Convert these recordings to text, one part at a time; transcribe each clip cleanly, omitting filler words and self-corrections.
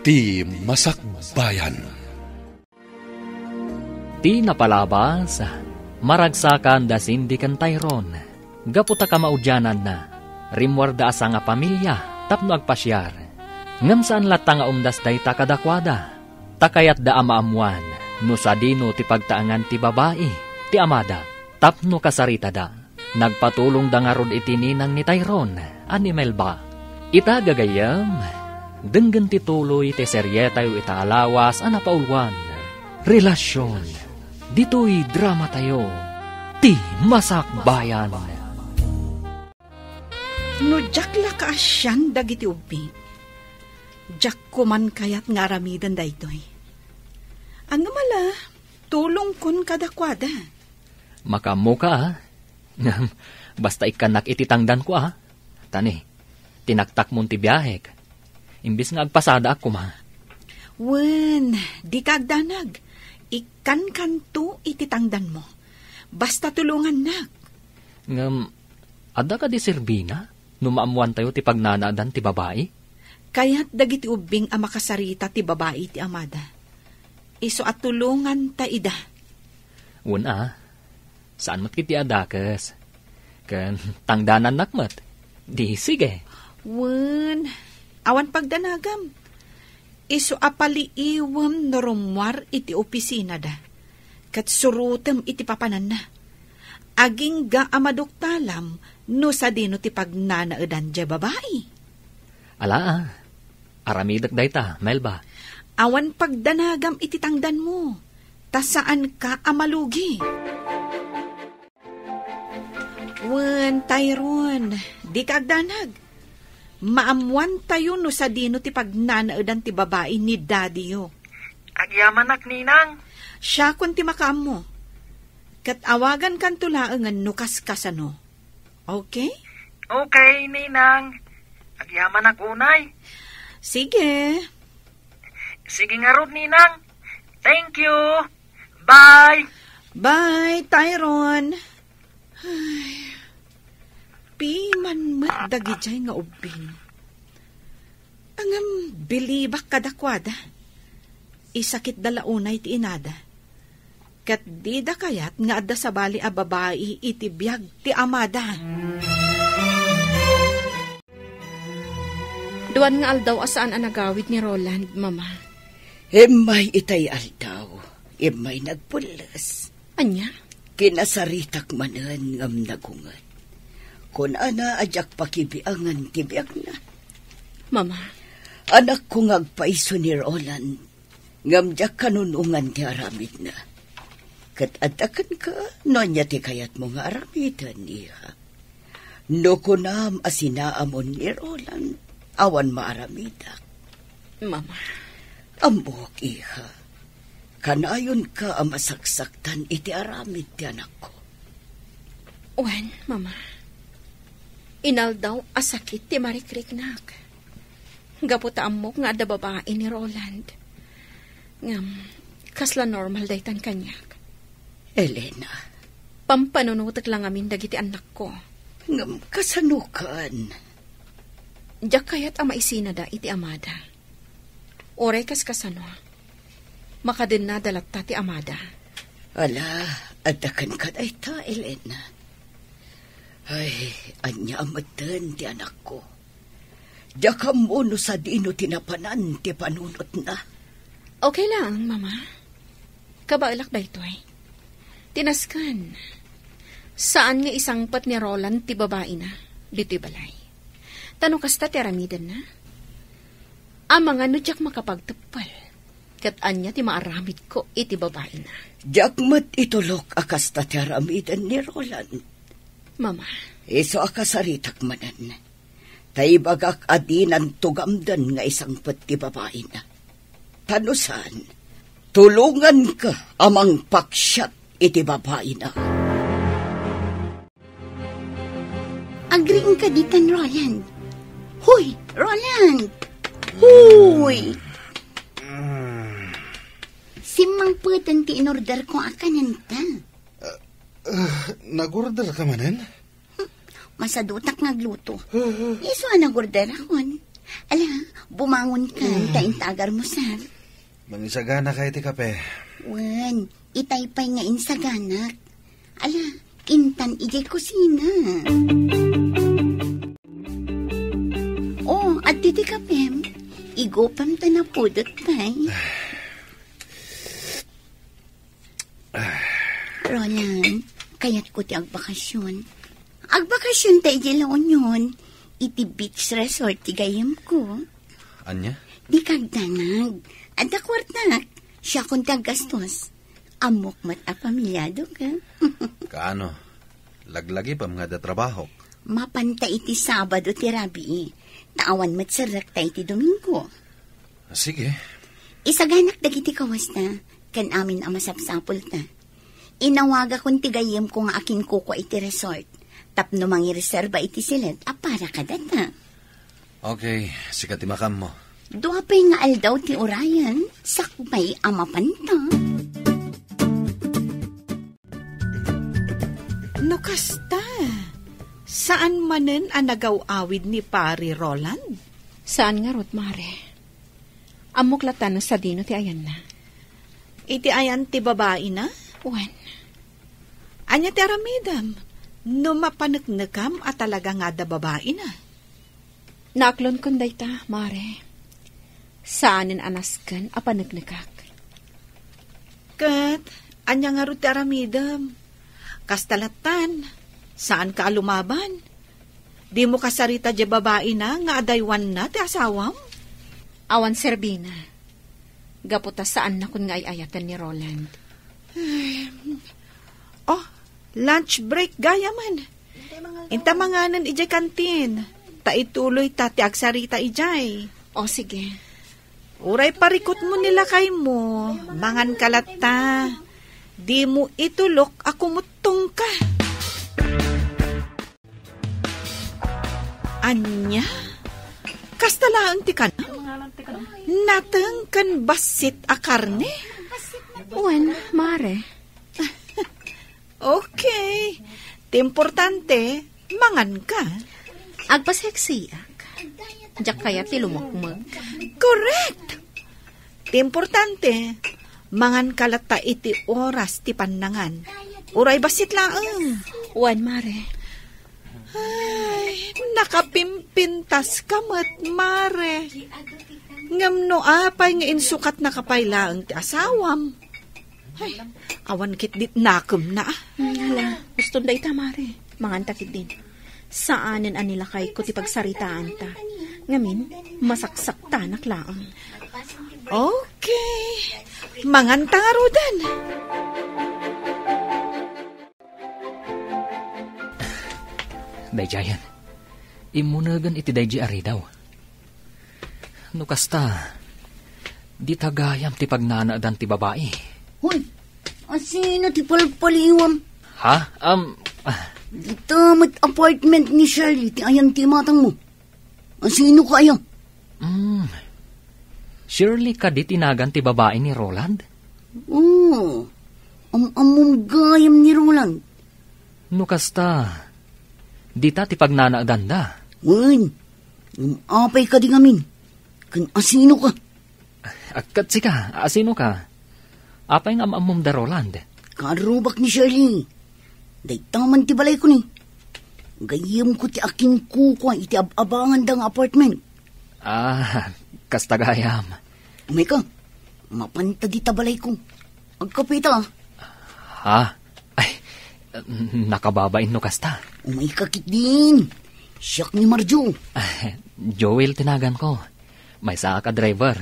Ti Masakbayan. Ti napalabas, maragsakan da sindi kan Tyrone. Gaputa ka maudyanan na, rimwarda asa nga pamilya, tapno agpasyar. Ngam saan lata nga umdas day takadakwada, takayat da amaamuan, no sa dino ti pagtaangan ti babae, ti amada, tapno kasarita da. Nagpatulong da nga rod itininang ni Tyrone, ani Melba. Ita gagayam, denggan ti tuloy ti serye tayo itaalawas anapaulwan. Relasyon, dito'y drama tayo, ti Masakbayan. No jak la ka asyan dagiti ubing. Jak ko man kayat nga aramidan da ito'y. Ang mala, tulong kon kadakwada. Makamuka basta ikanak ititangdan ko Tani, tinaktak mo ti biyahek. Imbis nga agpasada ako Wen, di kagdanag. Ikan kanto ititangdan mo. Basta tulungan nak. Ada ka di Serbina? Numaamuan tayo ti pagnanaadan ti babae? Kaya't dagiti ubing ang makasarita ti babae ti amada. Iso at tulungan ta ida. Una, saan mat kiti adakas? Kan tangdanan nakmat. Di sige. Wen, awan pagdanagam. Iso apaliiwam no rumwar iti opisina da. Kat surutem iti papanan na. Aging ga amadoktalam no sa dino ti pagnanaadan dya babae. Aramidak dayta, Melba. Awan pagdanagam iti tangdan mo. Ta saan ka amalugi? Wen, Tyrone, di ka agdanag. Maamuan tayo no sa dino ti pagnanaadan ti babae ni daddy yo. Agyamanak, ninang. Siya kun ti makaam mo. Kat awagan kan tulaangan no kaskasano. Okay? Okay, ninang. Agyaman unay. Sige. Sige nga rod, ninang. Thank you. Bye. Bye, Tyrone. Ay, piman matdagi jay nga ubing. Angam bilibak kadakwada. Isakit dalaunay ti inada. Kat di da kayat nga adda sa bali a babae iti biyag ti amada. Duwan nga aldaw asaan ang nagawid ni Roland, Mama. May itay aldaw. May nagpulas. Anya? Kinasaritak manan ngam nagungan. Kung ana ajak pakibiangan tibiyag na. Mama. Anak ko ngagpaiso ni Roland. Ngam jak kanunungan ti aramid na. Kat adakan ka, no niya ti kayat mo nga aramidan niya. No kunam asinaamon ni Roland, awan maaramidak. Mama. Ambok, iha. Kanayon ka ang masaksaktan iti aramid ti anak ko. Wen, Mama. Inaldaw asakit ti marikriknak. Gaputaan mo nga da babae ni Roland. Ngam, kasla normal daytan kanyak. Elena. Pampanunutak lang amin dagiti anak ko. Ngam, kasanukan. Diyak kayat ama isina da iti amada. Oray kas kasano. Makadin na dalat ti amada. Ala, adakan ka day ta, Elena. Ay, anya amatan ti anak ko. Diyak mo no sa dino tinapanan ti panunot na. Okay lang, Mama. Kabailak da ito eh. Tinaskan. Saan nga isangpat ni Roland ti babae na? Dito'y balay. Tanong kasta ti aramidan na? Ang mga nudyak makapagtapal. Kat anya ti maaramid ko iti babae na. Diyak mat itulok akasta ti aramidan ni Roland. Mama. Iso akasaritak manan. Taibagak adinan tugamdan nga isangpat ti babae na. Tanusan, tulungan ka amang paksyat iti babae na. Agriin ka ditan, Roland. Huy, Roland! Huy! Simang putan ti inorder ko akanan ta. Nag-order ka manan? Masadutak nagluto. Iso nag-order akon. Ala, bumangon ka. Tain tagar mo, sir. Mangisagana ka iti kape. Wan, itaypay nga insaganak. Ala, kintan ijay kusina. Oh, at titi kapem. Igopam ta na pudot tay. Roland, kayat ko ti agbakasyon. Agbakasyon tayo di laon yun. Iti beach resort ti gayam ko. Anya? Di kagdanag. Ada kwartak. Siya kung tagastos. Amok mat a pamilyado ka. Kaano? Laglagi pa mga trabaho. Mapanta iti Sabado ti Rabi. Taawan mat sarak tayo ti Domingo. Sige. Isaganak dagiti kawas na. Kan amin ang masapsapol ta. Inawaga kong tigayem ko nga aking kuko iti resort. Tapno mangireserba iti silet, para ka data. Okay, sikat imakam mo. Duapay nga aldaw ti orayan, sakbay amapanta. No kasta, saan manen ang nagaw-awid ni Pari Roland? Saan nga rot, Mare? Amok latan sa dino ti ayan na. Iti ayan ti babae na? Wan. Anya ti aramidam, no mapanagnagam at talaga nga da babae na. Naaklon kon dayta, Mare. Saanin anaskan apanagnagak. Kat, anya nga ro ti aramidam. Kastalatan, saan ka lumaban? Di mo kasarita di babae na nga adaywan na ti asawam? Awan Serbina. Gaputa saan na kun nga ayatan ni Roland. Oh, lunch break gaya man. Inta manganan ijay kantin. Ta ituloy ta ti agsarita ijay. O sige. Uray parikot mo nila kay mo. Mangan kalata. Di mo itulok ako mutong ka. Anya? Kastalaan ti ka na? Natang kan basit a karne? Wan, Mare. Okay. Importante, mangan ka. Agpaseksiak. Diyak kaya ti lumukmag. Correct. Importante, mangan kalata iti oras ti panangan. Uray basit laang. Wan, Mare. Ay, nakapimpintas ka mat, Mare. Ngam no apay nga insukat na kapaylaang ti asawam. Ay, awan kit dit nakum na. Hala, gusto da ita, Mare. Mangantakit din. Saanin anila kay ko ti pagsaritaan ta. Ngamin, masaksak tanak laang. Okay. Mangan tangarudan. Dayjayan, imunagan iti dayji ari daw. No kasta, di tagayam ti pagnanaadan ti babae. Hoy, asino ti palpaliwam? Ha? Di tamat apartment ni Shirley, ti ayan ti matang mo. Asino ka ayan? Surely ka di tinagan ti babae ni Roland? Oo, amom gayam ni Roland. No kasta, di ta ti pagnanaadan da. Wan, apay ka di ngamin. Kan asino ka? Agkat sika, asino ka? Apay nga maamom da Roland? Karubak ni Shirley. Day taman ti balay ko ni. Gayam ko ti aking kuko iti abangan dang apartment. Kastagayam. Umay ka, mapanta di tabalay ko. Agkapita. Ha? Ay, nakababain no kasta. Umay kakit din. Siyak ni Marjo. Joel tinagan ko. May saa ka driver.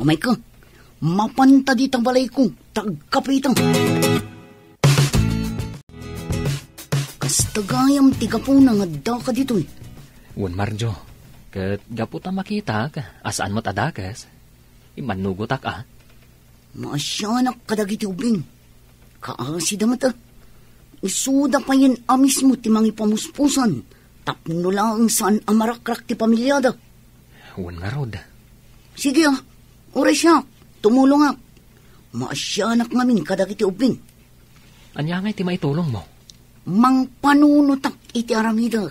Umay ka, mapanta di tabalay ko. Tagkapita. Kastagayam tiga po nang adda ka dito. Wan Marjo, kat gaputa makita ka, asaan mo't adakas, imanugot ka. Maasyanak kadagiti ubing. Kaasi damat isuda pa yan amis mo ti mangi pamuspusan. Tapno lang saan amarakrak ti pamilyada. Wan nga rod. Sige oray siya, tumulong ak. Maasyanak ngamin kadagiti ubing. Anya ngay ti maitulong mo? Mang panunutak iti aramida.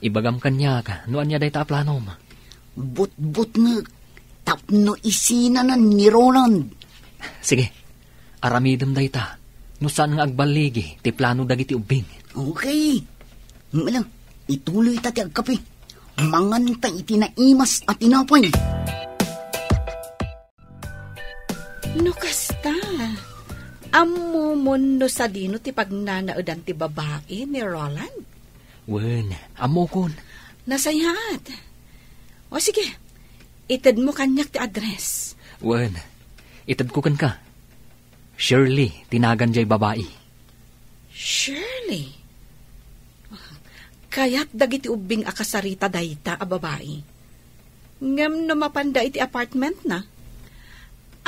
Ibagam kanya ka, no anya day ta planom. But nga, tapno isinanan ni Roland. Sige, aramidem dayta. No saan nga agbaligi, ti plano dagiti ubing. Okay. Malang, ituloy tati agkape. Mangan ta itinaimas at tinapay. No kasta, amumon no sa dino ti pagnanaudan ti babae ni Roland. Wen, amokon. Nasayat. O sige, itad mo kanyak ti address. Wen, itad ko kan ka. Shirley, tinagan jay babae. Shirley? Kaya't dagiti ubing akasarita dayta a babae. Ngam no mapanda iti apartment na.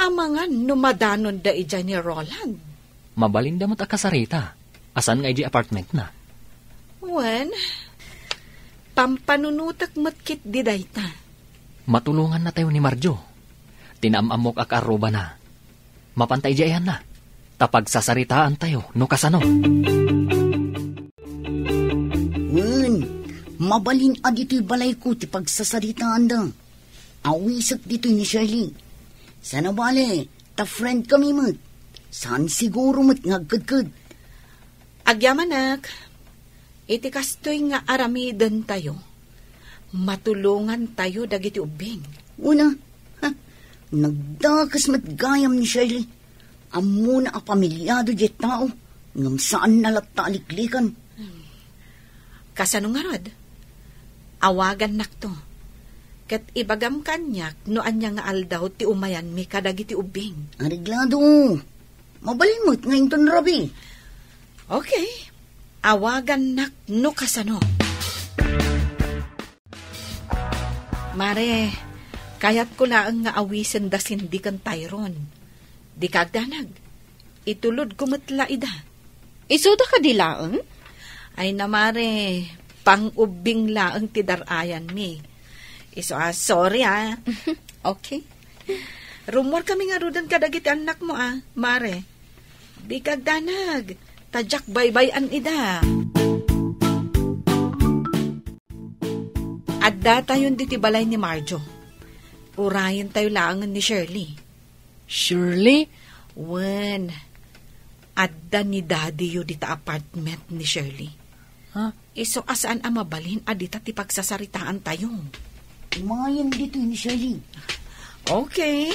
Amangan no madanon da ija ni Roland. Mabalinda mo't akasarita. Asan nga iji apartment na? Wen, pampanunutak mo't kit di dayta. Matulungan na tayo ni Marjo. Tinamamok akaroba na. Mapantay diyan na. Tapag sasaritaan tayo, no kasano. Mabalin adito'y balay ko ti pagsasaritaan da. Awisak dito ni Shirley. Sana bale, ta friend kami mat. Saan siguro mat ngagkadkad. Agyamanak, iti kastoy nga aramidan tayo. Matulungan tayo dagiti ubing. Una, nagdakas matgayam ni Shirley. Amo na a pamilyado di tao. Ngam saan nalataaliklikan. Kasano nga rod? Awagan nakto. Kat ibagam kanyak no anya nga aldaw ti umayan mi kadagiti ubing. Ariglado. Mabalin mo't ngayon ton rabi. Okay. Awagan nak no kasano. Mare, kayat ko laang nga awisen da sindikan Tyrone. Di kagdanag. Itulod kumatla ida. Isuda ka dilaang? Ay namare, pang-ubing laang tidarayan mi. Iso sorry Okay. Rumor kami nga rudan kadagiti anak mo mare. Di kagdanag. Tadyak baybayan ida. Adda tayon diti balay ni Marjo. Urayan tayo laangan ni Shirley. Shirley? Wen, adda ni Daddy yu dita apartment ni Shirley. Ha? Iso asaan mabalin adita ti pagsasaritaan tayo. Umayan dito ni Shirley. Okay.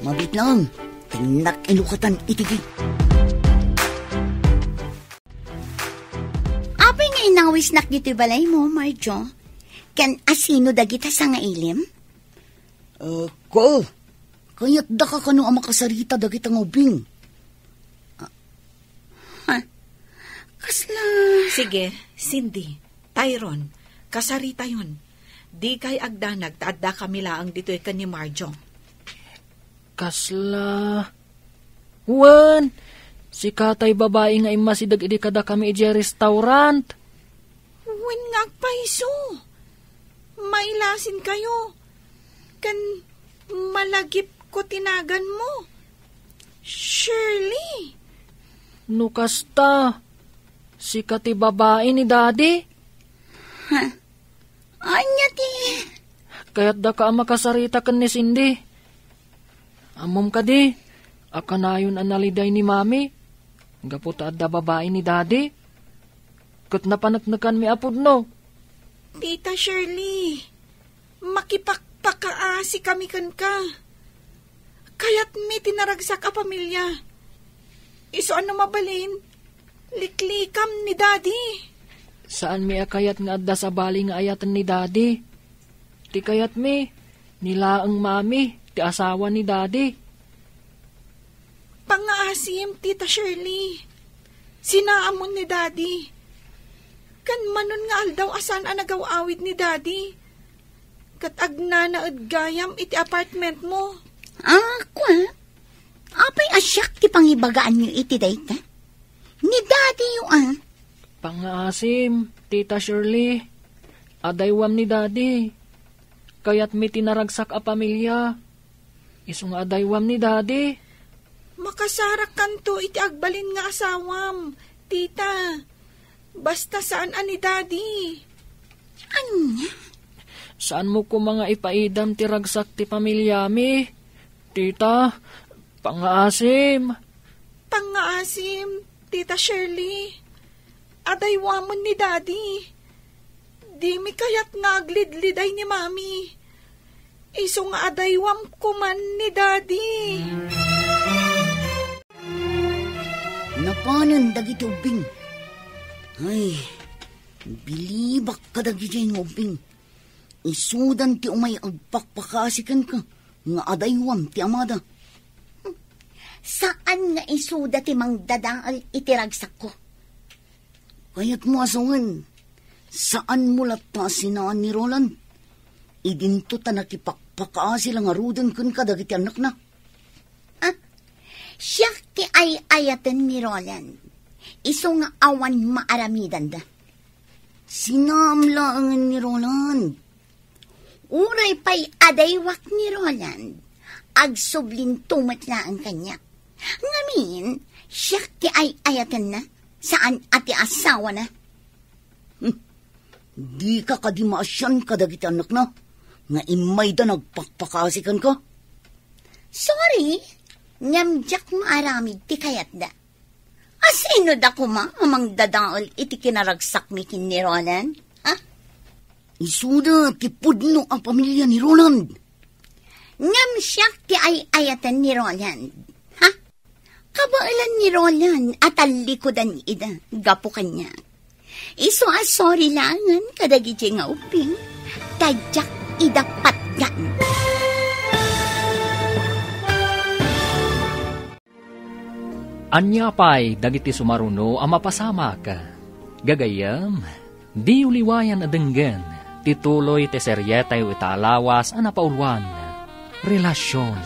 Mabit lang. Tinak inukatan itigi. Apay nga inawis nak dito balay mo, Marjo? Kan asino dagita sa nga ilim? Ko. Kaya't da ka kano ang makasarita dagita ng ubing. Kasla... Sige, Cindy, Tyrone, kasarita yun. Di kay agdanag taadda kami laang dito'y ka ni Marjo. Kasla... Wan! Si katay babae nga imasidag idi kada kami iji restaurant. Wen nga paiso. Mailasin kayo. Kan malagip ko tinagan mo. Shirley. Nukasta. Si kati babae ni Daddy. Anya ti? Kaya't da ka makasarita kan ni Cindy. Amom ka di. Akanayon analiday ni Mami. Gaputa da babae ni Daddy. Kat napanatnakan mi apod no. Tita Shirley, makipakpakaasi kami kan ka. Kaya't may tinaragsak a pamilya. Iso ano mabalin? Liklikam ni Daddy. Saan mi akayat nga adda sa bali nga ayatan ni Daddy? Ti kayat mi, nilaang Mami, ti asawa ni Daddy. Pangaasim, Tita Shirley. Sinaamon ni Daddy. Kan manon nga aldaw asan ang nagawawid ni Daddy. Kat agnanaad gayam iti apartment mo. Kwa? Apay asyak ti pangibagaan niyo iti dayta? Ni Daddy yung Pangaasim, Tita Shirley. Adaywam ni Daddy. Kaya't mi tinaragsak a pamilya. Isong adaywam ni Daddy. Makasarak kanto iti agbalin nga asawam, Tita. Basta saan ani Daddy? Anya? Saan mo ko mga ipaidam ti ragsak ti pamilyami? Tita, pangaasim. Pangaasim, Tita Shirley. Adaywamon ni Daddy. Di mi kayat naglidliday ni Mami. Iso nga adaywam kuman ni Daddy. Napanan dagiti ubing. Ay, bilibak ka dagiti ubing. Isudan ti umay agpakpakasikan ka. Nga adaywam ti amada. Saan nga isuda ti mangdadaal itiragsak ko? Kaya't mo asungan, saan mo lata sinaan ni Roland? Idinto ta nakipakpakaasi lang arudan kun kadagiti anak na. Siya ti ay-ayatan ni Roland. Iso nga awan maaramidan da. Sinamlaangan ni Roland. Uray pa'y adaywak ni Roland. Agsublin tumat na ang kanya. Ngamin, siya ti ay-ayatan na. Saan ati asawa na? Di ka kadimasyan kadagiti anak na. Nga imay da nagpakpakasikan ka. Sorry, nyamjak maaramid ti kayat da. Asino da kuma amang dadaol iti kinaragsak mi kin ni Roland? Ha? Isuda ti pudno ang pamilya ni Roland. Ngam siyak ti ay-ayatan ni Roland. Ha? Kabailan ni Roland at alikodan ida, gapo kanya. Iso sorry langan kadagiti nga uping, tadyak ida patgan. Anya pa'y dagiti sumaruno ang mapasamak. Gagayam, di uliwayan adenggan, tituloy te seryetay italawas ang napaulwan. Relasyon,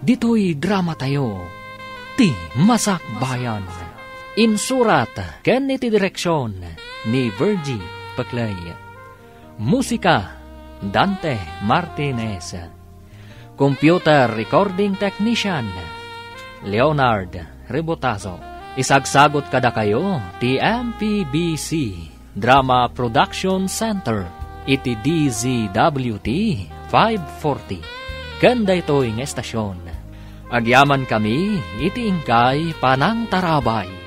dito'y drama tayo, ti Masak Bayan. Insurat, ken iti direksyon, ni Virgie Paclay. Musika, Dante Martinez. Computer Recording Technician, Leonard Rebotazo. Isagsagot kada kayo, ti MPBC Drama Production Center, iti DZWT 540. Ganda ito'y ng estasyon. Agyaman kami, iti ingkay panang tarabay.